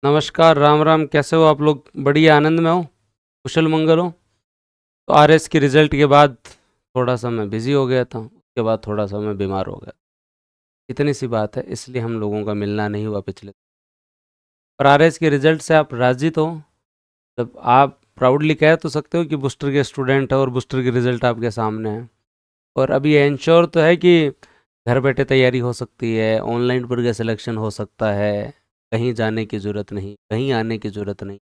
नमस्कार, राम राम। कैसे हो आप लोग? बढ़िया, आनंद में हो, कुशल मंगल हो। तो आरएस की रिजल्ट के बाद थोड़ा सा मैं बिजी हो गया था, उसके बाद थोड़ा सा मैं बीमार हो गया। इतनी सी बात है, इसलिए हम लोगों का मिलना नहीं हुआ पिछले। पर आरएस के रिजल्ट से आप राजी तो हो? जब आप प्राउडली कह तो सकते हो कि बूस्टर के स्टूडेंट है और बूस्टर के रिजल्ट आपके सामने है। और अभी इंश्योर तो है कि घर बैठे तैयारी हो सकती है, ऑनलाइन पर के सिलेक्शन हो सकता है, कहीं जाने की ज़रूरत नहीं, कहीं आने की ज़रूरत नहीं।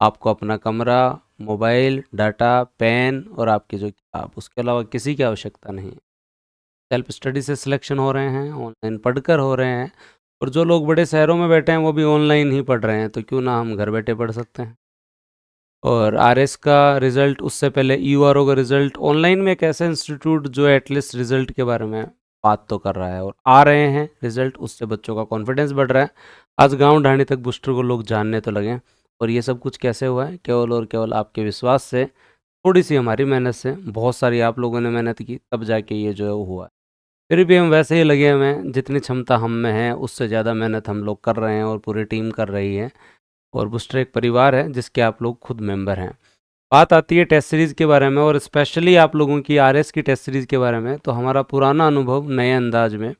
आपको अपना कमरा, मोबाइल, डाटा, पेन और आपकी जो किताब, उसके अलावा किसी की आवश्यकता नहीं है। सेल्फ स्टडी से सिलेक्शन हो रहे हैं, ऑनलाइन पढ़कर हो रहे हैं। और जो लोग बड़े शहरों में बैठे हैं वो भी ऑनलाइन ही पढ़ रहे हैं, तो क्यों ना हम घर बैठे पढ़ सकते हैं। और आरएस का रिज़ल्ट, उससे पहले यूआरओ का रिज़ल्ट, ऑनलाइन में एक ऐसा इंस्टीट्यूट जो एटलीस्ट रिज़ल्ट के बारे में बात तो कर रहा है और आ रहे हैं रिज़ल्ट, उससे बच्चों का कॉन्फिडेंस बढ़ रहा है। आज गांव ढाणी तक बूस्टर को लोग जानने तो लगे। और ये सब कुछ कैसे हुआ है? केवल और केवल आपके विश्वास से, थोड़ी सी हमारी मेहनत से, बहुत सारी आप लोगों ने मेहनत की, तब जाके ये जो है वो हुआ है। फिर भी हम वैसे ही लगे हुए हैं, जितनी क्षमता हम में है उससे ज़्यादा मेहनत हम लोग कर रहे हैं और पूरी टीम कर रही है। और बूस्टर एक परिवार है जिसके आप लोग खुद मेंबर हैं। बात आती है टेस्ट सीरीज़ के बारे में और स्पेशली आप लोगों की आरएस की टेस्ट सीरीज़ के बारे में, तो हमारा पुराना अनुभव नए अंदाज में।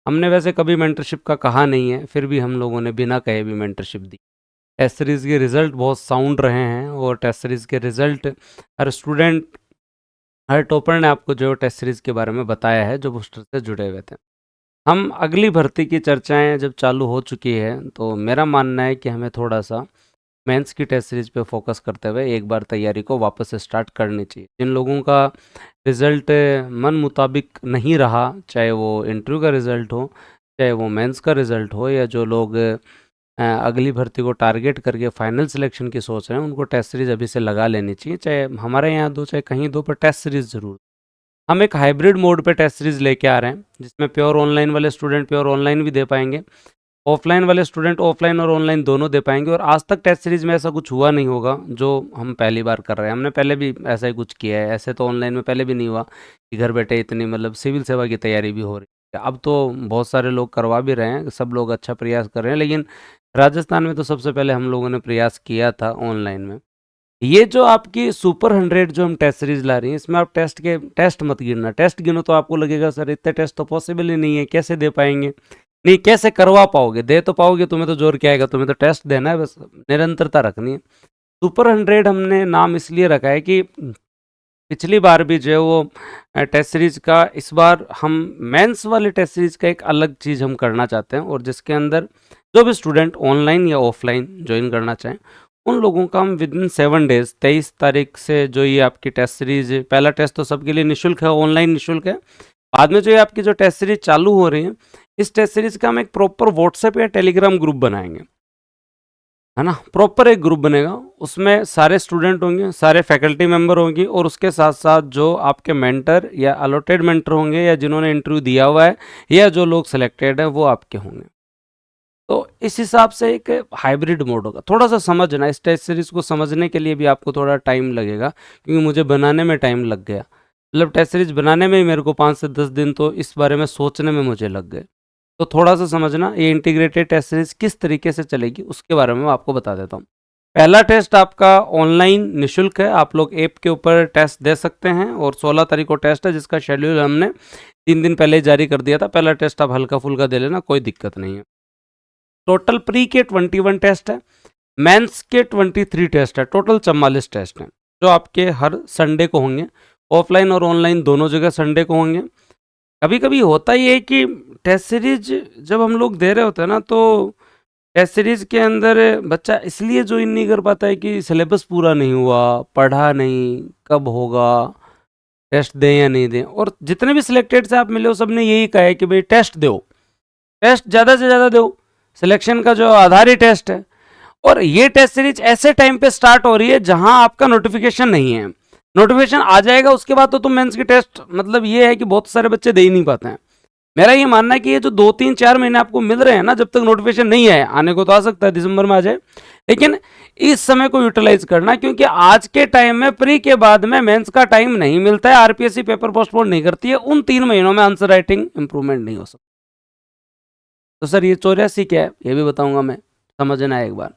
हमने वैसे कभी मेंटरशिप का कहा नहीं है, फिर भी हम लोगों ने बिना कहे भी मेंटरशिप दी। टेस्ट सीरीज़ के रिज़ल्ट बहुत साउंड रहे हैं और टेस्ट सीरीज़ के रिज़ल्ट, हर स्टूडेंट, हर टॉपर ने आपको जो टेस्ट सीरीज़ के बारे में बताया है जो बूस्टर से जुड़े हुए थे। हम अगली भर्ती की चर्चाएं जब चालू हो चुकी है, तो मेरा मानना है कि हमें थोड़ा सा मेंस की टेस्ट सीरीज पे फोकस करते हुए एक बार तैयारी को वापस से स्टार्ट करनी चाहिए। जिन लोगों का रिजल्ट मन मुताबिक नहीं रहा, चाहे वो इंटरव्यू का रिजल्ट हो, चाहे वो मेंस का रिजल्ट हो, या जो लोग अगली भर्ती को टारगेट करके फाइनल सिलेक्शन की सोच रहे हैं, उनको टेस्ट सीरीज अभी से लगा लेनी चाहिए। चाहे हमारे यहाँ दो, चाहे कहीं दो, पर टेस्ट सीरीज ज़रूर। हम एक हाइब्रिड मोड पे टेस्ट सीरीज लेके आ रहे हैं, जिसमें प्योर ऑनलाइन वाले स्टूडेंट प्योर ऑनलाइन भी दे पाएंगे, ऑफलाइन वाले स्टूडेंट ऑफलाइन और ऑनलाइन दोनों दे पाएंगे। और आज तक टेस्ट सीरीज में ऐसा कुछ हुआ नहीं होगा जो हम पहली बार कर रहे हैं। हमने पहले भी ऐसा ही कुछ किया है, ऐसे तो ऑनलाइन में पहले भी नहीं हुआ कि घर बैठे इतनी मतलब सिविल सेवा की तैयारी भी हो रही है। अब तो बहुत सारे लोग करवा भी रहे हैं, सब लोग अच्छा प्रयास कर रहे हैं, लेकिन राजस्थान में तो सबसे पहले हम लोगों ने प्रयास किया था ऑनलाइन में। ये जो आपकी सुपर 100 जो हम टेस्ट सीरीज ला रही है, इसमें आप टेस्ट मत गिनना। टेस्ट गिनो तो आपको लगेगा सर इतने टेस्ट तो पॉसिबल ही नहीं है, कैसे दे पाएंगे। नहीं, कैसे करवा पाओगे? दे तो पाओगे, तुम्हें तो जोर क्या आएगा, तुम्हें तो टेस्ट देना है, बस निरंतरता रखनी है। सुपर 100 हमने नाम इसलिए रखा है कि पिछली बार भी जो है वो टेस्ट सीरीज का, इस बार हम मेंस वाले टेस्ट सीरीज का एक अलग चीज़ हम करना चाहते हैं, और जिसके अंदर जो भी स्टूडेंट ऑनलाइन या ऑफलाइन ज्वाइन करना चाहें, उन लोगों का हम विद इन 7 डेज, 23 तारीख से जो ये आपकी टेस्ट सीरीज, पहला टेस्ट तो सबके लिए निःशुल्क है, ऑनलाइन निःशुल्क है। बाद में जो ये आपकी जो टेस्ट सीरीज चालू हो रही है, इस टेस्ट सीरीज का हम एक प्रॉपर व्हाट्सएप या टेलीग्राम ग्रुप बनाएंगे, है ना। प्रॉपर एक ग्रुप बनेगा, उसमें सारे स्टूडेंट होंगे, सारे फैकल्टी मेंबर होंगी, और उसके साथ साथ जो आपके मेंटर या अलॉटेड मेंटर होंगे, या जिन्होंने इंटरव्यू दिया हुआ है, या जो लोग सिलेक्टेड है, वो आपके होंगे। तो इस हिसाब से एक हाइब्रिड मोड होगा। थोड़ा सा समझना, इस टेस्ट सीरीज को समझने के लिए भी आपको थोड़ा टाइम लगेगा, क्योंकि मुझे बनाने में टाइम लग गया। मतलब टेस्ट सीरीज बनाने में ही मेरे को 5 से 10 दिन तो इस बारे में सोचने में मुझे लग गए। तो थोड़ा सा समझना, ये इंटीग्रेटेड टेस्ट सीरीज किस तरीके से चलेगी उसके बारे में मैं आपको बता देता हूँ। पहला टेस्ट आपका ऑनलाइन निःशुल्क है, आप लोग ऐप के ऊपर टेस्ट दे सकते हैं, और 16 तारीख को टेस्ट है, जिसका शेड्यूल हमने 3 दिन पहले ही जारी कर दिया था। पहला टेस्ट आप हल्का फुल्का दे लेना, कोई दिक्कत नहीं है। टोटल प्री के 21 टेस्ट है, मेंस के 23 टेस्ट है, टोटल 44 टेस्ट हैं, जो आपके हर संडे को होंगे। ऑफलाइन और ऑनलाइन दोनों जगह संडे को होंगे। कभी कभी होता ही है कि टेस्ट सीरीज जब हम लोग दे रहे होते हैं ना, तो टेस्ट सीरीज के अंदर बच्चा इसलिए ज्वाइन नहीं कर पाता है कि सिलेबस पूरा नहीं हुआ, पढ़ा नहीं, कब होगा, टेस्ट दें या नहीं दें। और जितने भी सिलेक्टेड से आप मिले हो, सबने यही कहा है कि भाई टेस्ट दो, टेस्ट ज़्यादा से ज़्यादा दो, सिलेक्शन का जो आधार ही टेस्ट है। और ये टेस्ट सीरीज ऐसे टाइम पे स्टार्ट हो रही है जहां आपका नोटिफिकेशन नहीं है। नोटिफिकेशन आ जाएगा उसके बाद तो तुम मेंस की टेस्ट, मतलब ये है कि बहुत सारे बच्चे दे ही नहीं पाते हैं। मेरा ये मानना है कि ये जो 2 3 4 महीने आपको मिल रहे हैं ना, जब तक नोटिफिकेशन नहीं आए, आने को तो आ सकता है दिसंबर में आ जाए, लेकिन इस समय को यूटिलाइज करना, क्योंकि आज के टाइम में प्री के बाद में मेंस का टाइम नहीं मिलता है। आरपीएससी पेपर पोस्टपोन नहीं करती है, उन 3 महीनों में आंसर राइटिंग इंप्रूवमेंट नहीं हो सकता। तो सर ये 84 क्या है, ये भी बताऊंगा मैं, समझना है एक बार।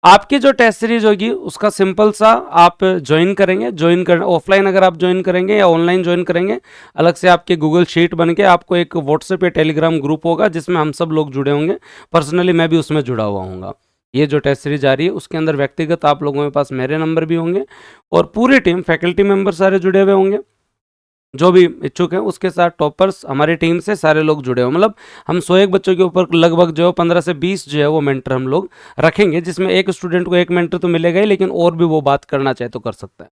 आपकी जो टेस्ट सीरीज होगी उसका सिंपल सा आप ज्वाइन करेंगे, ज्वाइन कर ऑफलाइन अगर आप ज्वाइन करेंगे या ऑनलाइन ज्वाइन करेंगे, अलग से आपके गूगल शीट बन के आपको एक व्हाट्सएप या टेलीग्राम ग्रुप होगा जिसमें हम सब लोग जुड़े होंगे। पर्सनली मैं भी उसमें जुड़ा हुआ हूँगा। ये जो टेस्ट सीरीज आ रही है उसके अंदर व्यक्तिगत आप लोगों के पास मेरे नंबर भी होंगे और पूरी टीम फैकल्टी मेंबर सारे जुड़े हुए होंगे। जो भी इच्छुक हैं उसके साथ टॉपर्स हमारी टीम से सारे लोग जुड़े हो, मतलब हम 101 बच्चों के ऊपर लगभग जो 15 से 20 जो है वो मेंटर हम लोग रखेंगे, जिसमें एक स्टूडेंट को एक मेंटर तो मिलेगा ही, लेकिन और भी वो बात करना चाहे तो कर सकता है।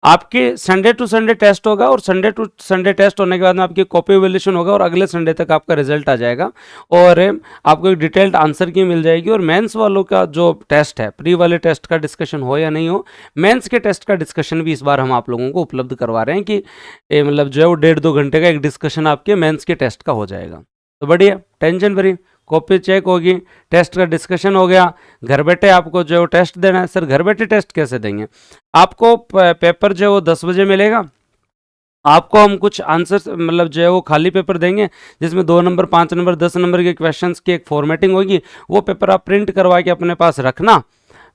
आपके संडे टू संडे टेस्ट होगा और संडे टू संडे टेस्ट होने के बाद में आपकी कॉपी वैल्यूएशन होगा और अगले संडे तक आपका रिजल्ट आ जाएगा और आपको एक डिटेल्ड आंसर की मिल जाएगी। और मेंस वालों का जो टेस्ट है, प्री वाले टेस्ट का डिस्कशन हो या नहीं हो, मेंस के टेस्ट का डिस्कशन भी इस बार हम आप लोगों को उपलब्ध करवा रहे हैं कि मतलब जो है वो 1.5-2 घंटे का एक डिस्कशन आपके मेंस के टेस्ट का हो जाएगा। तो बढ़िया, टेंशन फ्री, कॉपी चेक होगी, टेस्ट का डिस्कशन हो गया, घर बैठे आपको जो टेस्ट देना है। सर घर बैठे टेस्ट कैसे देंगे? आपको पेपर जो है वो 10 बजे मिलेगा, आपको हम कुछ आंसर मतलब जो है वो खाली पेपर देंगे जिसमें 2 नंबर 5 नंबर 10 नंबर के क्वेश्चंस की एक फॉर्मेटिंग होगी। वो पेपर आप प्रिंट करवा के अपने पास रखना।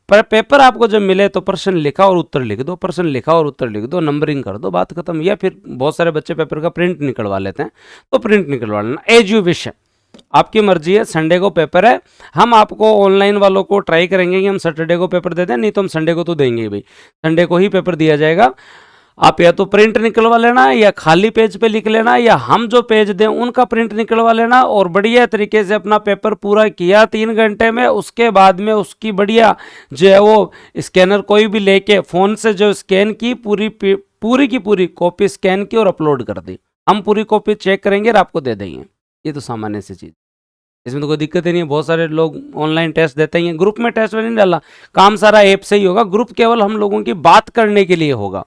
पर पेपर आपको जब मिले तो प्रश्न लिखा और उत्तर लिख दो, प्रश्न लिखा और उत्तर लिख दो, नंबरिंग कर दो, बात खत्म। या फिर बहुत सारे बच्चे पेपर का प्रिंट निकलवा लेते हैं तो प्रिंट निकलवा लेना, एज यू विश है, आपकी मर्जी है। संडे को पेपर है, हम आपको ऑनलाइन वालों को ट्राई करेंगे कि हम सैटरडे को पेपर दे दें, नहीं तो हम संडे को तो देंगे ही भाई, संडे को ही पेपर दिया जाएगा। आप या तो प्रिंट निकलवा लेना या खाली पेज पे लिख लेना या हम जो पेज दें उनका प्रिंट निकलवा लेना और बढ़िया तरीके से अपना पेपर पूरा किया 3 घंटे में। उसके बाद में उसकी बढ़िया जो है वो स्कैनर कोई भी लेके फ़ोन से जो स्कैन की पूरी की पूरी कॉपी स्कैन की और अपलोड कर दी। हम पूरी कॉपी चेक करेंगे और आपको दे देंगे। ये तो सामान्य सी चीज़, इसमें तो कोई दिक्कत ही नहीं है। बहुत सारे लोग ऑनलाइन टेस्ट देते ही हैं, ग्रुप में टेस्ट में नहीं डाला, काम सारा ऐप से ही होगा। ग्रुप केवल हम लोगों की बात करने के लिए होगा,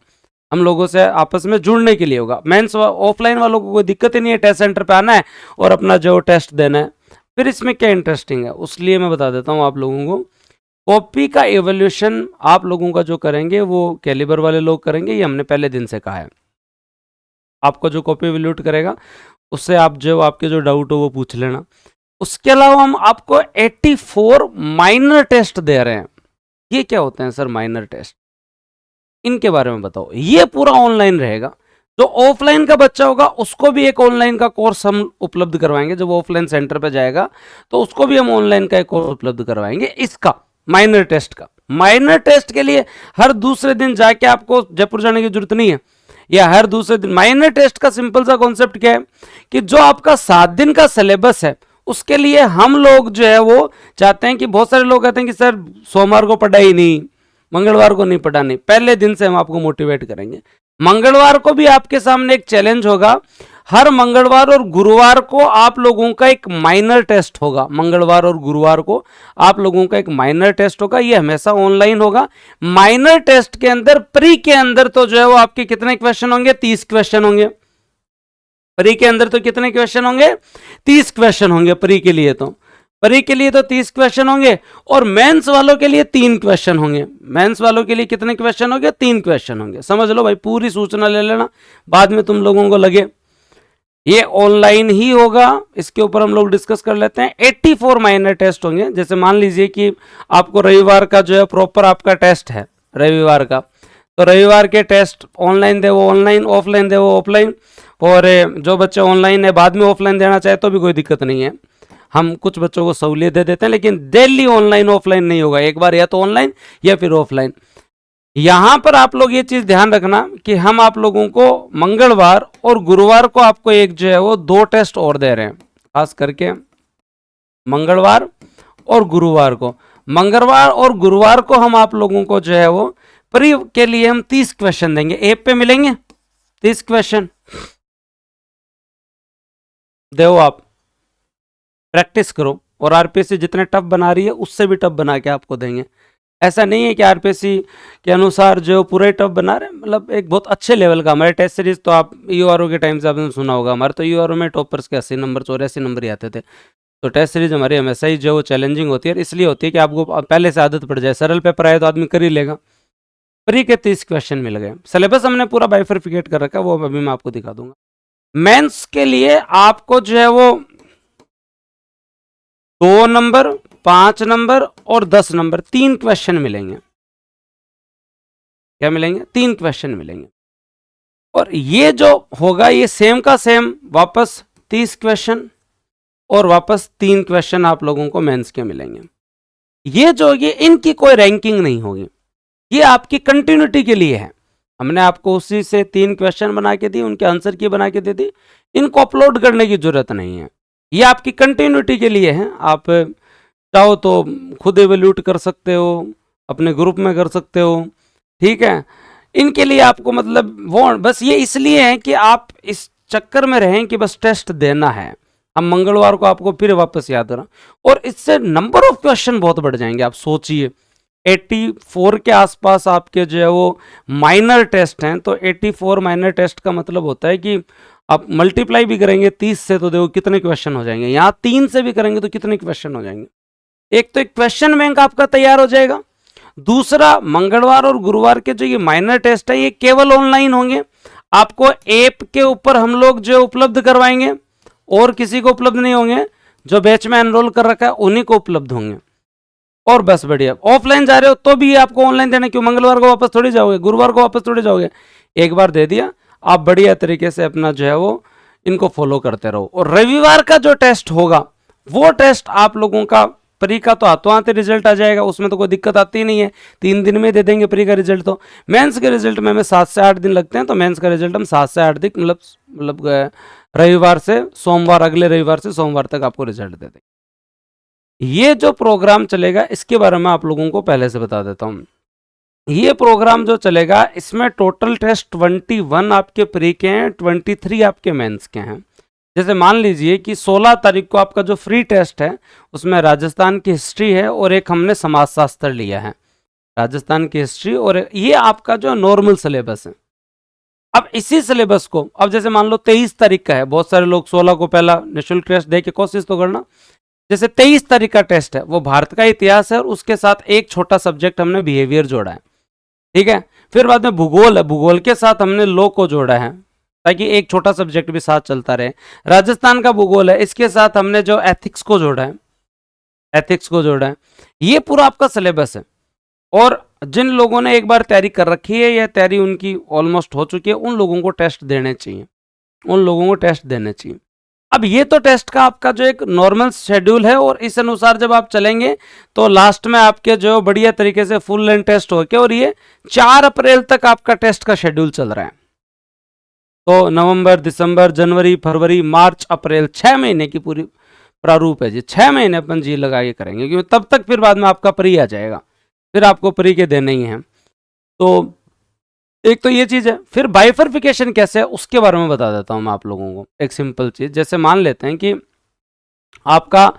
हम लोगों से आपस में जुड़ने के लिए होगा। मेंस ऑफलाइन वालों को कोई दिक्कत ही नहीं है, टेस्ट सेंटर पे आना है और अपना जो टेस्ट देना है। फिर इसमें क्या इंटरेस्टिंग है, उसलिए मैं बता देता हूँ आप लोगों को। कॉपी का एवोल्यूशन आप लोगों का जो करेंगे वो कैलिबर वाले लोग करेंगे, ये हमने पहले दिन से कहा है। आपको जो कॉपी एवोल्यूट करेगा उससे आप जो आपके जो डाउट हो वो पूछ लेना। उसके अलावा हम आपको 84 माइनर टेस्ट दे रहे हैं। ये क्या होते हैं सर माइनर टेस्ट, इनके बारे में बताओ। ये पूरा ऑनलाइन रहेगा। जो ऑफलाइन का बच्चा होगा उसको भी एक ऑनलाइन का कोर्स हम उपलब्ध करवाएंगे। जब ऑफलाइन सेंटर पे जाएगा तो उसको भी हम ऑनलाइन का एक कोर्स उपलब्ध करवाएंगे इसका माइनर टेस्ट का। माइनर टेस्ट के लिए हर दूसरे दिन जाके आपको जयपुर जाने की जरूरत नहीं है, या हर दूसरे दिन। माइनर टेस्ट का सिंपल सा कॉन्सेप्ट क्या है कि जो आपका 7 दिन का सिलेबस है उसके लिए हम लोग जो है वो चाहते हैं कि, बहुत सारे लोग कहते हैं कि सर सोमवार को पढ़ाई नहीं, मंगलवार को नहीं पढ़ानी। पहले दिन से हम आपको मोटिवेट करेंगे। मंगलवार को भी आपके सामने एक चैलेंज होगा। हर मंगलवार और गुरुवार को आप लोगों का एक माइनर टेस्ट होगा। मंगलवार और गुरुवार को आप लोगों का एक माइनर टेस्ट होगा, ये हमेशा ऑनलाइन होगा। माइनर टेस्ट के अंदर प्री के अंदर तो जो है वो आपके कितने क्वेश्चन होंगे, 30 क्वेश्चन होंगे। प्री के अंदर तो कितने क्वेश्चन होंगे, 30 क्वेश्चन होंगे प्री के लिए। तो प्री के लिए तो 30 क्वेश्चन होंगे और मेंस वालों के लिए 3 क्वेश्चन होंगे। मेंस वालों के लिए कितने क्वेश्चन होंगे, 3 क्वेश्चन होंगे। समझ लो भाई, पूरी सूचना ले लेना, बाद में तुम लोगों को लगे। ये ऑनलाइन ही होगा, इसके ऊपर हम लोग डिस्कस कर लेते हैं। 84 माइनर टेस्ट होंगे। जैसे मान लीजिए कि आपको रविवार का जो है प्रॉपर आपका टेस्ट है रविवार का, तो रविवार के टेस्ट ऑनलाइन दे वो ऑनलाइन, ऑफलाइन दे वो ऑफलाइन। और जो बच्चे ऑनलाइन है बाद में ऑफलाइन देना चाहे तो भी कोई दिक्कत नहीं है, हम कुछ बच्चों को सहूलियत दे देते हैं। लेकिन डेली ऑनलाइन ऑफलाइन नहीं होगा, एक बार या तो ऑनलाइन या फिर ऑफलाइन। यहां पर आप लोग ये चीज ध्यान रखना कि हम आप लोगों को मंगलवार और गुरुवार को आपको एक जो है वो 2 टेस्ट और दे रहे हैं, खास करके मंगलवार और गुरुवार को। मंगलवार और गुरुवार को हम आप लोगों को जो है वो प्री के लिए हम 30 क्वेश्चन देंगे, ऐप पे मिलेंगे 30 क्वेश्चन। देखो आप प्रैक्टिस करो और आरपीएससी जितने टफ बना रही है उससे भी टफ बना के आपको देंगे। ऐसा नहीं है कि आरपीएससी के अनुसार जो पूरे टफ बना रहे, मतलब एक बहुत अच्छे लेवल का हमारे टेस्ट सीरीज। तो आप यूआरओ के टाइम से आपने सुना होगा, हमारे तो यूआरओ में टॉपर्स के 80 नंबर 84 नंबर ही आते थे। तो टेस्ट सीरीज हमारी हमेशा ही जो चैलेंजिंग होती है, इसलिए होती है कि आपको पहले से आदत पड़ जाए। सरल पेपर आए तो आदमी कर ही लेगा। प्री के 30 क्वेश्चन मिल गए। सिलेबस हमने पूरा बाइफरफिकेट कर रखा है, वो अभी मैं आपको दिखा दूंगा। मेंस के लिए आपको जो है वो 2 नंबर 5 नंबर और 10 नंबर 3 क्वेश्चन मिलेंगे। क्या मिलेंगे? 3 क्वेश्चन मिलेंगे। और ये जो होगा ये सेम का सेम वापस 30 क्वेश्चन और वापस 3 क्वेश्चन आप लोगों को मेंस के मिलेंगे। ये जो ये इनकी कोई रैंकिंग नहीं होगी, ये आपकी कंटिन्यूटी के लिए है। हमने आपको उसी से 3 क्वेश्चन बना के दी, उनके आंसर की बना के दे दी, इनको अपलोड करने की जरूरत नहीं है। ये आपकी कंटिन्यूटी के लिए है। आप चाहो तो खुद एवेल्यूट कर सकते हो, अपने ग्रुप में कर सकते हो, ठीक है। इनके लिए आपको मतलब वो बस ये इसलिए है कि आप इस चक्कर में रहें कि बस टेस्ट देना है। हम मंगलवार को आपको फिर वापस याद करा, और इससे नंबर ऑफ क्वेश्चन बहुत बढ़ जाएंगे। आप सोचिए 84 के आसपास आपके जो है वो माइनर टेस्ट हैं, तो 84 माइनर टेस्ट का मतलब होता है कि आप मल्टीप्लाई भी करेंगे 30 से तो देखो कितने क्वेश्चन हो जाएंगे, यहाँ 3 से भी करेंगे तो कितने क्वेश्चन हो जाएंगे। एक तो एक क्वेश्चन बैंक आपका तैयार हो जाएगा, दूसरा मंगलवार और गुरुवार के जो ये माइनर टेस्ट है ये केवल ऑनलाइन होंगे। आपको ऐप के ऊपर हम लोग जो उपलब्ध करवाएंगे, और किसी को उपलब्ध नहीं होंगे, जो बैच में एनरोल कर रखा है उन्हीं को उपलब्ध होंगे। और बस बढ़िया। ऑफलाइन जा रहे हो तो भी आपको ऑनलाइन देना, क्यों? मंगलवार को वापस थोड़ी जाओगे, गुरुवार को वापस थोड़ी जाओगे, एक बार दे दिया, आप बढ़िया तरीके से अपना जो है वो इनको फॉलो करते रहो। और रविवार का जो टेस्ट होगा वो टेस्ट आप लोगों का प्री का तो हाथों आते रिजल्ट आ जाएगा, उसमें तो कोई दिक्कत आती नहीं है, 3 दिन में दे देंगे प्री का रिजल्ट। तो मेंस के रिजल्ट में हमें 7 से 8 दिन लगते हैं, तो मेंस का रिजल्ट हम 7 से 8 दिन मतलब रविवार से सोमवार, अगले रविवार से सोमवार तक आपको रिजल्ट दे देंगे। ये जो प्रोग्राम चलेगा इसके बारे में आप लोगों को पहले से बता देता हूँ। ये प्रोग्राम जो चलेगा इसमें टोटल टेस्ट 21 आपके प्री के हैं, 23 आपके मेंस के हैं। जैसे मान लीजिए कि 16 तारीख को आपका जो फ्री टेस्ट है उसमें राजस्थान की हिस्ट्री है और एक हमने समाजशास्त्र लिया है, राजस्थान की हिस्ट्री, और ये आपका जो नॉर्मल सिलेबस है। अब इसी सिलेबस को अब जैसे मान लो 23 तारीख का है, बहुत सारे लोग 16 को पहला निःशुल्क टेस्ट दे के कोशिश तो करना। जैसे 23 तारीख का टेस्ट है वो भारत का इतिहास है और उसके साथ एक छोटा सब्जेक्ट हमने बिहेवियर जोड़ा है, ठीक है। फिर बाद में भूगोल है, भूगोल के साथ हमने लॉ को जोड़ा है ताकि एक छोटा सब्जेक्ट भी साथ चलता रहे। राजस्थान का भूगोल है, इसके साथ हमने जो एथिक्स को जोड़ा है, एथिक्स को जोड़ा है। ये पूरा आपका सिलेबस है। और जिन लोगों ने एक बार तैयारी कर रखी है या तैयारी उनकी ऑलमोस्ट हो चुकी है, उन लोगों को टेस्ट देने चाहिए, उन लोगों को टेस्ट देने चाहिए। अब ये तो टेस्ट का आपका जो एक नॉर्मल शेड्यूल है, और इस अनुसार जब आप चलेंगे तो लास्ट में आपके जो बढ़िया तरीके से फुल लेंथ टेस्ट होके, और ये 4 अप्रैल तक आपका टेस्ट का शेड्यूल चल रहा है। तो नवंबर, दिसंबर, जनवरी, फरवरी, मार्च, अप्रैल 6 महीने की पूरी प्रारूप है जी। 6 महीने अपन जी लगा के करेंगे, क्योंकि तब तक फिर बाद में आपका प्री आ जाएगा, फिर आपको प्री के देने ही हैं। तो एक तो ये चीज़ है। फिर बाइफर्फिकेशन कैसे है उसके बारे में बता देता हूँ मैं आप लोगों को। एक सिंपल चीज़, जैसे मान लेते हैं कि आपका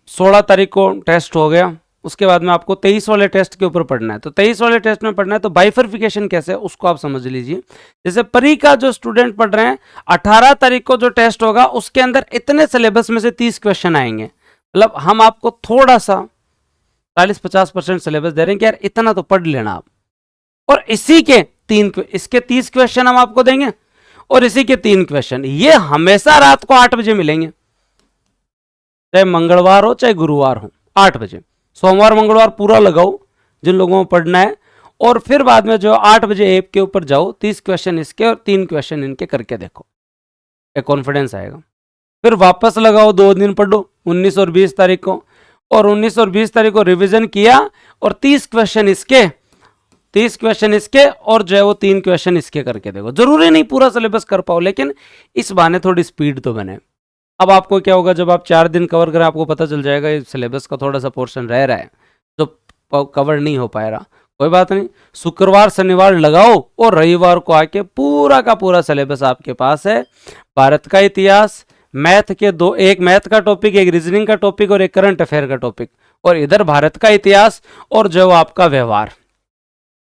16 तारीख को टेस्ट हो गया, उसके बाद में आपको 23 वाले टेस्ट के ऊपर पढ़ना है, तो 23 वाले टेस्ट में पढ़ना है। तो बाइफर्फिकेशन कैसे है उसको आप समझ लीजिए। जैसे प्री का जो स्टूडेंट पढ़ रहे हैं, 18 तारीख को जो टेस्ट होगा उसके अंदर इतने सिलेबस में से 30 क्वेश्चन आएंगे। मतलब हम आपको थोड़ा सा 40-50% सिलेबस दे रहे हैं कि यार इतना तो पढ़ लेना आप, और इसी के इसके 30 क्वेश्चन हम आपको देंगे, और इसी के 3 क्वेश्चन ये हमेशा रात को 8 बजे मिलेंगे, चाहे मंगलवार हो चाहे गुरुवार हो, 8 बजे। सोमवार मंगलवार पूरा लगाओ जिन लोगों को पढ़ना है, और फिर बाद में जो 8 बजे ऐप के ऊपर जाओ, 30 क्वेश्चन इसके और 3 क्वेश्चन इनके करके देखो, एक कॉन्फिडेंस आएगा। फिर वापस लगाओ, 2 दिन पढ़ो 19 और 20 तारीख को, और 19 और 20 तारीख को रिवीजन किया, और 30 क्वेश्चन इसके और जो है वो 3 क्वेश्चन इसके करके देखो। जरूरी नहीं पूरा सिलेबस कर पाओ, लेकिन इस बहाने थोड़ी स्पीड तो बने। अब आपको क्या होगा, जब आप 4 दिन कवर करें आपको पता चल जाएगा ये सिलेबस का थोड़ा सा पोर्शन रह रहा है जो कवर नहीं हो पाएगा। कोई बात नहीं, शुक्रवार शनिवार लगाओ और रविवार को आके पूरा का पूरा सिलेबस आपके पास है। भारत का इतिहास, मैथ के एक मैथ का टॉपिक, एक रीजनिंग का टॉपिक और एक करंट अफेयर का टॉपिक, और इधर भारत का इतिहास और जो आपका व्यवहार।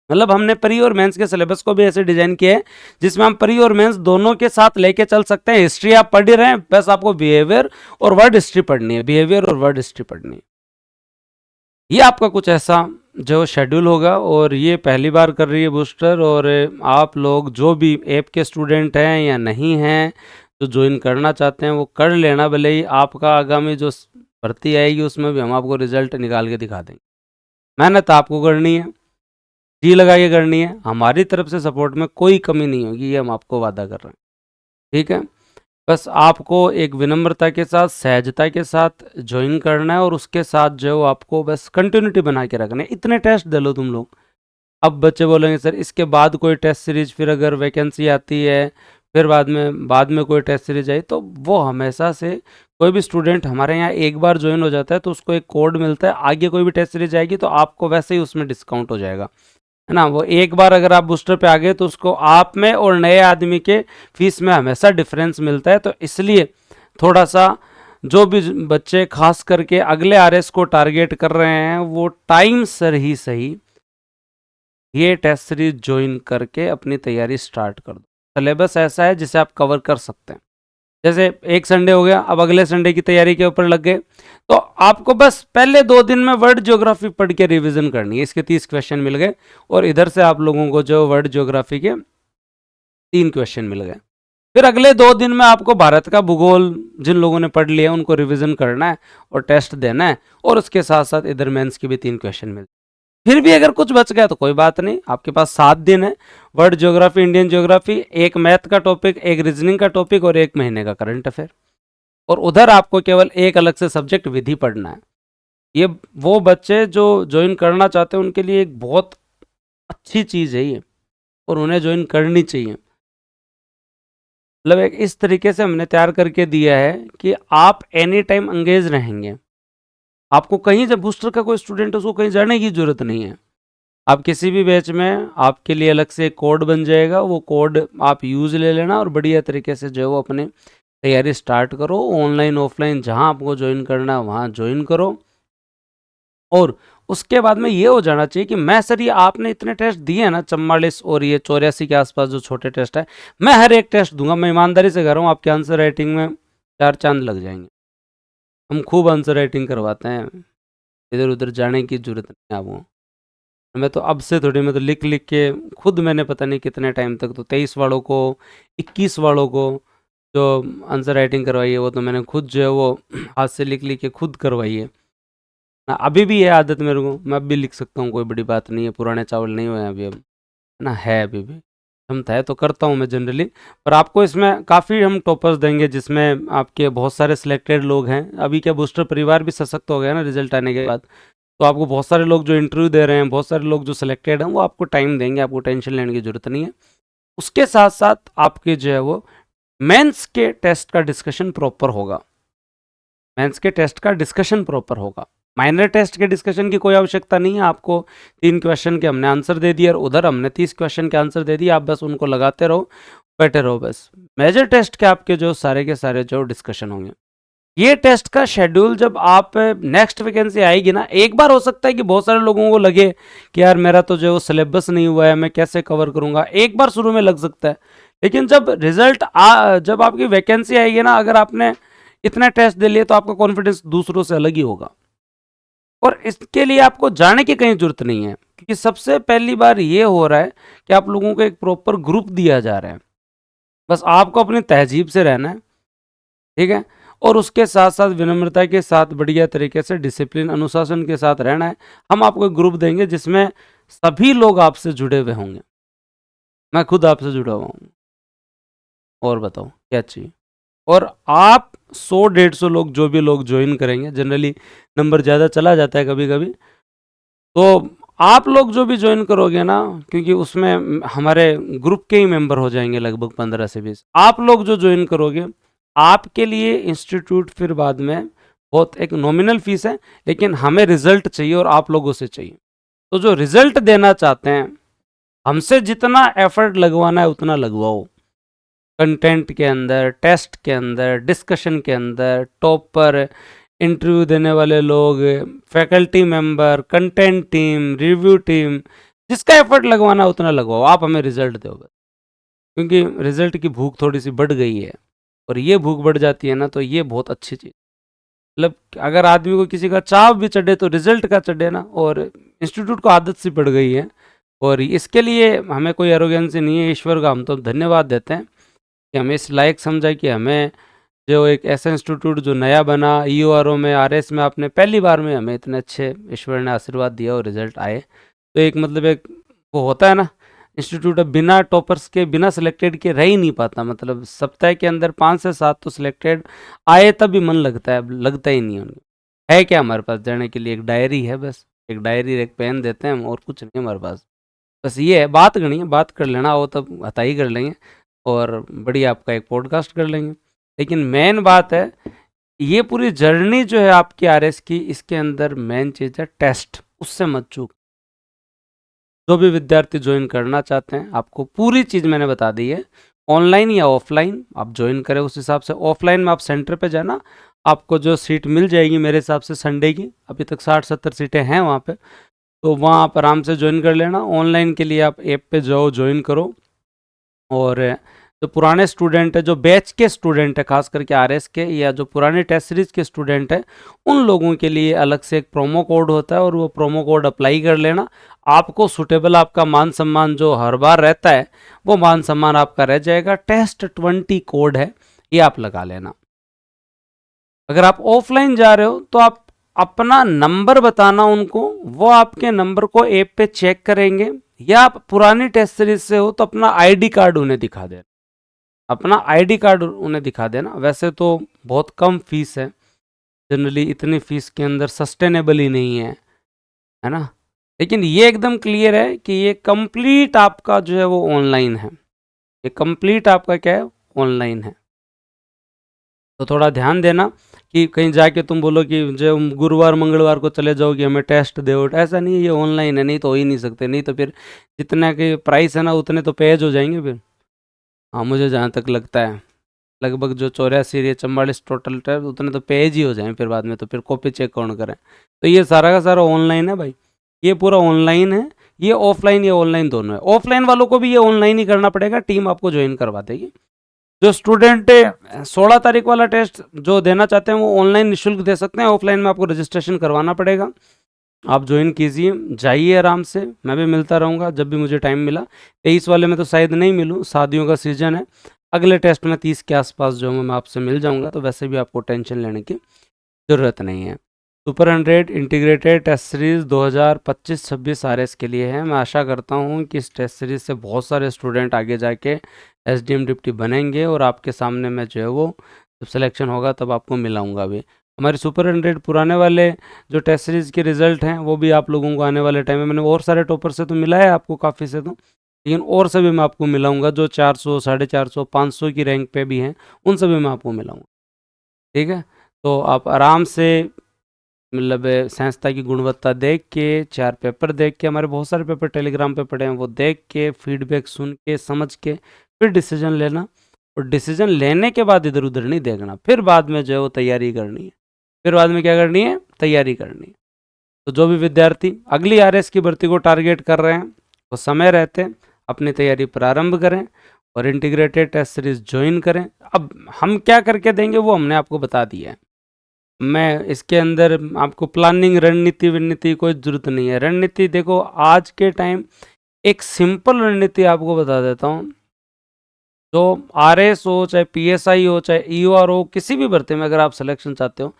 मतलब हमने प्री और मेंस के सिलेबस को भी ऐसे डिजाइन किया है जिसमें हम प्री और मेंस दोनों के साथ लेके चल सकते हैं। हिस्ट्री आप पढ़ ही रहे हैं, बस आपको बिहेवियर और वर्ड हिस्ट्री पढ़नी है, बिहेवियर और वर्ड हिस्ट्री पढ़नी है। ये आपका कुछ ऐसा जो शेड्यूल होगा, और ये पहली बार कर रही है बूस्टर। और आप लोग जो भी ऐप के स्टूडेंट हैं या नहीं हैं, जो ज्वाइन करना चाहते हैं वो कर लेना। भले ही आपका आगामी जो भर्ती आएगी उसमें भी हम आपको रिजल्ट निकाल के दिखा देंगे। मेहनत आपको करनी है, जी लगा के करनी है, हमारी तरफ से सपोर्ट में कोई कमी नहीं होगी, ये हम आपको वादा कर रहे हैं। ठीक है, बस आपको एक विनम्रता के साथ, सहजता के साथ ज्वाइन करना है और उसके साथ जो आपको बस कंटिन्यूटी बना के रखना है। इतने टेस्ट दे लो तुम लोग। अब बच्चे बोलेंगे सर इसके बाद कोई टेस्ट सीरीज, फिर अगर वैकेंसी आती है, फिर बाद में कोई टेस्ट सीरीज आई, तो वो हमेशा से कोई भी स्टूडेंट हमारे यहाँ एक बार ज्वाइन हो जाता है तो उसको एक कोड मिलता है, आगे कोई भी टेस्ट सीरीज आएगी तो आपको वैसे ही उसमें डिस्काउंट हो जाएगा, है ना। वो एक बार अगर आप बूस्टर पे आ गए तो उसको आप में और नए आदमी के फीस में हमेशा डिफरेंस मिलता है। तो इसलिए थोड़ा सा जो भी बच्चे खास करके अगले आरएस को टारगेट कर रहे हैं वो टाइम सर ही सही ये टेस्ट सीरीज ज्वाइन करके अपनी तैयारी स्टार्ट कर दो। सिलेबस ऐसा है जिसे आप कवर कर सकते हैं। जैसे एक संडे हो गया, अब अगले संडे की तैयारी के ऊपर लग गए, तो आपको बस पहले 2 दिन में वर्ल्ड ज्योग्राफी पढ़ के रिवीजन करनी है। इसके 30 क्वेश्चन मिल गए और इधर से आप लोगों को जो वर्ल्ड ज्योग्राफी के 3 क्वेश्चन मिल गए। फिर अगले 2 दिन में आपको भारत का भूगोल जिन लोगों ने पढ़ लिया उनको रिवीजन करना है और टेस्ट देना है, और उसके साथ साथ इधर मेंस के भी 3 क्वेश्चन मिल। फिर भी अगर कुछ बच गया तो कोई बात नहीं, आपके पास 7 दिन है। वर्ल्ड ज्योग्राफी, इंडियन ज्योग्राफी, एक मैथ का टॉपिक, एक रीजनिंग का टॉपिक और 1 महीने का करंट अफेयर, और उधर आपको केवल एक अलग से सब्जेक्ट विधि पढ़ना है। ये वो बच्चे जो ज्वाइन करना चाहते हैं उनके लिए एक बहुत अच्छी चीज़ है ये, और उन्हें ज्वाइन करनी चाहिए। मतलब एक इस तरीके से हमने तैयार करके दिया है कि आप एनी टाइम एंगेज रहेंगे। आपको कहीं जब बूस्टर का कोई स्टूडेंट है उसको कहीं जाने की जरूरत नहीं है। आप किसी भी बैच में आपके लिए अलग से कोड बन जाएगा, वो कोड आप यूज़ ले लेना और बढ़िया तरीके से जो है वो अपने तैयारी स्टार्ट करो। ऑनलाइन ऑफलाइन जहाँ आपको ज्वाइन करना है वहाँ ज्वाइन करो, और उसके बाद में ये हो जाना चाहिए कि मैं सर ये आपने इतने टेस्ट दिए हैं ना 44 और ये 84 के आसपास जो छोटे टेस्ट है, मैं हर एक टेस्ट दूंगा। मैं ईमानदारी से कह रहा हूँ, आपके आंसर राइटिंग में 4 चांद लग जाएंगे। हम खूब आंसर राइटिंग करवाते हैं, इधर उधर जाने की जरूरत नहीं है आपको। मैं तो अब से थोड़ी, मैं तो लिख लिख के खुद, मैंने पता नहीं कितने टाइम तक तो 23 वालों को, 21 वालों को जो आंसर राइटिंग करवाई है वो तो मैंने खुद जो है वो हाथ से लिख लिख के खुद करवाई है ना। अभी भी है आदत मेरे को, मैं अब भी लिख सकता हूँ, कोई बड़ी बात नहीं है, पुराने चावल नहीं हुए हैं अभी, अब है ना, है अभी भी क्षमता है तो करता हूँ मैं जनरली। पर आपको इसमें काफ़ी हम टॉपर्स देंगे जिसमें आपके बहुत सारे सिलेक्टेड लोग हैं। अभी क्या बूस्टर परिवार भी सशक्त हो गया ना रिजल्ट आने के बाद, तो आपको बहुत सारे लोग जो इंटरव्यू दे रहे हैं, बहुत सारे लोग जो सिलेक्टेड हैं, वो आपको टाइम देंगे, आपको टेंशन लेने की ज़रूरत नहीं है। उसके साथ साथ आपके जो है वो मेंस के टेस्ट का डिस्कशन प्रॉपर होगा, मेंस के टेस्ट का डिस्कशन प्रॉपर होगा। माइनर टेस्ट के डिस्कशन की कोई आवश्यकता नहीं है। आपको 3 क्वेश्चन के हमने आंसर दे दिए और उधर हमने 30 क्वेश्चन के आंसर दे दिए, आप बस उनको लगाते रहो, बैठे रहो बस। मेजर टेस्ट के आपके जो सारे के सारे जो डिस्कशन होंगे, ये टेस्ट का शेड्यूल जब आप नेक्स्ट वैकेंसी आएगी ना, एक बार हो सकता है कि बहुत सारे लोगों को लगे कि यार मेरा तो जो सिलेबस नहीं हुआ है, मैं कैसे कवर करूंगा, एक बार शुरू में लग सकता है। लेकिन जब जब आपकी वैकेंसी आएगी ना, अगर आपने इतने टेस्ट दे लिए तो आपका कॉन्फिडेंस दूसरों से अलग ही होगा। और इसके लिए आपको जाने की कहीं जरूरत नहीं है, क्योंकि सबसे पहली बार ये हो रहा है कि आप लोगों को एक प्रॉपर ग्रुप दिया जा रहा है। बस आपको अपनी तहजीब से रहना है, ठीक है, और उसके साथ साथ विनम्रता के साथ बढ़िया तरीके से डिसिप्लिन अनुशासन के साथ रहना है। हम आपको एक ग्रुप देंगे जिसमें सभी लोग आपसे जुड़े हुए होंगे। मैं खुद आपसे जुड़ा हुआ हूँ, और बताओ क्या चाहिए। और आप 100-150 लोग जो भी लोग ज्वाइन करेंगे, जनरली नंबर ज़्यादा चला जाता है कभी कभी, तो आप लोग जो भी ज्वाइन करोगे ना, क्योंकि उसमें हमारे ग्रुप के ही मेंबर हो जाएंगे लगभग 15 से 20, आप लोग जो ज्वाइन करोगे, आपके लिए इंस्टीट्यूट फिर बाद में बहुत एक नॉमिनल फीस है, लेकिन हमें रिजल्ट चाहिए और आप लोगों से चाहिए। तो जो रिजल्ट देना चाहते हैं, हमसे जितना एफर्ट लगवाना है उतना लगवाओ। कंटेंट के अंदर, टेस्ट के अंदर, डिस्कशन के अंदर, टॉपर, इंटरव्यू देने वाले लोग, faculty member, content team, review team, जिसका एफर्ट लगवाना उतना लगवाओ। आप हमें रिजल्ट दो बस, क्योंकि रिजल्ट की भूख थोड़ी सी बढ़ गई है, और ये भूख बढ़ जाती है ना तो ये बहुत अच्छी चीज़। मतलब अगर आदमी को किसी का चाव भी चढ़े तो रिजल्ट का चढ़े ना, और इंस्टीट्यूट को आदत सी पड़ गई है, और इसके लिए हमें कोई एरोगेंसी नहीं है। ईश्वर का हम तो धन्यवाद देते हैं कि हमें इस लायक समझा कि हमें जो एक ऐसा इंस्टीट्यूट जो नया बना EORO में, RS में, आपने पहली बार में हमें इतने अच्छे ईश्वर ने आशीर्वाद दिया और रिजल्ट आए। तो एक मतलब एक वो होता है ना, इंस्टीट्यूट बिना टॉपर्स के, बिना सिलेक्टेड के रह ही नहीं पाता। मतलब सप्ताह के अंदर 5 से 7 तो सिलेक्टेड आए तब भी मन लगता है, लगता ही नहीं है उनको। है क्या हमारे पास देने के लिए? एक डायरी है बस, एक डायरी एक पेन देते हैं हम, और कुछ नहीं हमारे पास। बस ये है, बात करनी है, बात कर लेना हो तब हताई कर लेंगे और बढ़िया आपका एक पॉडकास्ट कर लेंगे। लेकिन मेन बात है, ये पूरी जर्नी जो है आपकी RS की, इसके अंदर मेन चीज़ है टेस्ट, उससे मत चूक। जो भी विद्यार्थी ज्वाइन करना चाहते हैं, आपको पूरी चीज़ मैंने बता दी है, ऑनलाइन या ऑफलाइन आप ज्वाइन करें उस हिसाब से। ऑफलाइन में आप सेंटर पे जाना, आपको जो सीट मिल जाएगी मेरे हिसाब से संडे की, अभी तक 60-70 सीटें हैं वहाँ पे, तो वहाँ आप आराम से ज्वाइन कर लेना। ऑनलाइन के लिए आप ऐप पे जाओ, ज्वाइन करो। और जो पुराने स्टूडेंट है, जो बैच के स्टूडेंट है, खास करके RS के या जो पुराने टेस्ट सीरीज के स्टूडेंट है, उन लोगों के लिए अलग से एक प्रोमो कोड होता है और वो प्रोमो कोड अप्लाई कर लेना। आपको सुटेबल, आपका मान सम्मान जो हर बार रहता है वो मान सम्मान आपका रह जाएगा। टेस्ट 20 कोड है, ये आप लगा लेना। अगर आप ऑफलाइन जा रहे हो तो आप अपना नंबर बताना उनको, वो आपके नंबर को ऐप पे चेक करेंगे। या आप पुरानी टेस्ट सीरीज से हो तो अपना ID कार्ड उन्हें दिखा देना, अपना ID कार्ड उन्हें दिखा देना। वैसे तो बहुत कम फीस है, जनरली इतनी फीस के अंदर सस्टेनेबल ही नहीं है ना। लेकिन ये एकदम क्लियर है कि ये कंप्लीट आपका जो है वो ऑनलाइन है, ये कंप्लीट आपका क्या है, ऑनलाइन है। तो थोड़ा ध्यान देना कि कहीं जाके तुम बोलो कि जो गुरुवार मंगलवार को चले जाओगे हमें टेस्ट दो, ऐसा नहीं है, ये ऑनलाइन है, नहीं तो हो ही नहीं सकते। नहीं तो फिर जितना के प्राइस है ना उतने तो पेज हो जाएंगे फिर। हाँ, मुझे जहाँ तक लगता है लगभग जो 84 या 44 टोटल है उतने तो पेज ही हो जाएं फिर बाद में, तो फिर कॉपी चेक कौन करें। तो ये सारा का सारा ऑनलाइन है भाई, ये पूरा ऑनलाइन है। ये ऑफलाइन या ऑनलाइन दोनों है। ऑफलाइन वालों को भी ये ऑनलाइन ही करना पड़ेगा, टीम आपको ज्वाइन करवा देगी। जो स्टूडेंट 16 तारीख वाला टेस्ट जो देना चाहते हैं वो ऑनलाइन निःशुल्क दे सकते हैं, ऑफलाइन में आपको रजिस्ट्रेशन करवाना पड़ेगा। आप ज्वाइन कीजिए, जाइए आराम से, मैं भी मिलता रहूँगा जब भी मुझे टाइम मिला। 23 वाले में तो शायद नहीं मिलूँ, शादियों का सीजन है। अगले टेस्ट में 30 के आसपास जो मैं आपसे मिल जाऊँगा, तो वैसे भी आपको टेंशन लेने की ज़रूरत नहीं है। Super 100 integrated test series 2025-26 RS के लिए है। मैं आशा करता हूँ कि इस टेस्ट सीरीज़ से बहुत सारे स्टूडेंट आगे जाके SDM डिप्टी बनेंगे और आपके सामने मैं जो है वो जब सिलेक्शन होगा तब आपको मिलाऊंगा भी। हमारे सुपर 100 पुराने वाले जो टेस्ट सीरीज़ के रिजल्ट हैं वो भी आप लोगों को आने वाले टाइम में, मैंने और सारे टॉपर से तो मिला है आपको काफ़ी से, तो लेकिन और से भी मैं आपको मिलाऊंगा जो 400, 450, 500 की रैंक पे भी हैं, उन से भी मैं आपको मिलाऊंगा। ठीक है, तो आप आराम से मतलब संस्था की गुणवत्ता देख के, 4 पेपर देख के, हमारे बहुत सारे पेपर टेलीग्राम पे पड़े हैं, वो देख के, फीडबैक सुन के, समझ के फिर डिसीजन लेना। और डिसीजन लेने के बाद इधर उधर नहीं देखना, फिर बाद में जो है वो तैयारी करनी है। फिर बाद में क्या करनी है, तैयारी करनी है। तो जो भी विद्यार्थी अगली RS की भर्ती को टारगेट कर रहे हैं वो समय रहते अपनी तैयारी प्रारंभ करें और इंटीग्रेटेड टेस्ट सीरीज ज्वाइन करें। अब हम क्या करके देंगे वो हमने आपको बता दिया है। मैं इसके अंदर आपको प्लानिंग, रणनीति विरणनीति कोई ज़रूरत नहीं है। रणनीति देखो, आज के टाइम एक सिंपल रणनीति आपको बता देता हूँ। जो RS हो, चाहे PSI हो, चाहे EOR हो, किसी भी भर्ती में अगर आप सिलेक्शन चाहते हो,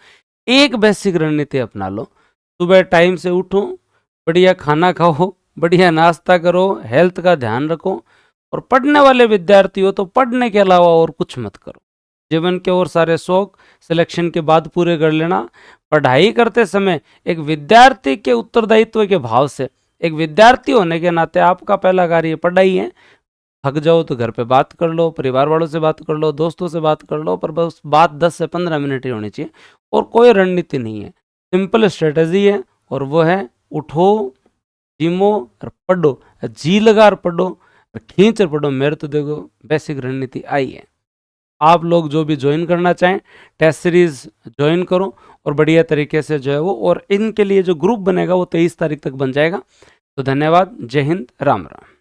एक बेसिक रणनीति अपना लो। सुबह टाइम से उठो, बढ़िया खाना खाओ, बढ़िया नाश्ता करो, हेल्थ का ध्यान रखो, और पढ़ने वाले विद्यार्थी हो तो पढ़ने के अलावा और कुछ मत करो। जीवन के और सारे शौक सिलेक्शन के बाद पूरे कर लेना। पढ़ाई करते समय एक विद्यार्थी के उत्तरदायित्व के भाव से, एक विद्यार्थी होने के नाते आपका पहला कार्य पढ़ाई है। थक जाओ तो घर पे बात कर लो, परिवार वालों से बात कर लो, दोस्तों से बात कर लो, पर बस बात 10 से 15 मिनट ही होनी चाहिए और कोई रणनीति नहीं है। सिंपल स्ट्रेटजी है और वो है उठो, जिमो और पढ़ो, जी लगा और पढ़ो और खींच और पढ़ो। मेरे तो देखो बेसिक रणनीति आई है। आप लोग जो भी ज्वाइन करना चाहें टेस्ट सीरीज ज्वाइन करो और बढ़िया तरीके से जो है वो, और इनके लिए जो ग्रुप बनेगा वो 23 तारीख तक बन जाएगा। तो धन्यवाद, जय हिंद, राम राम।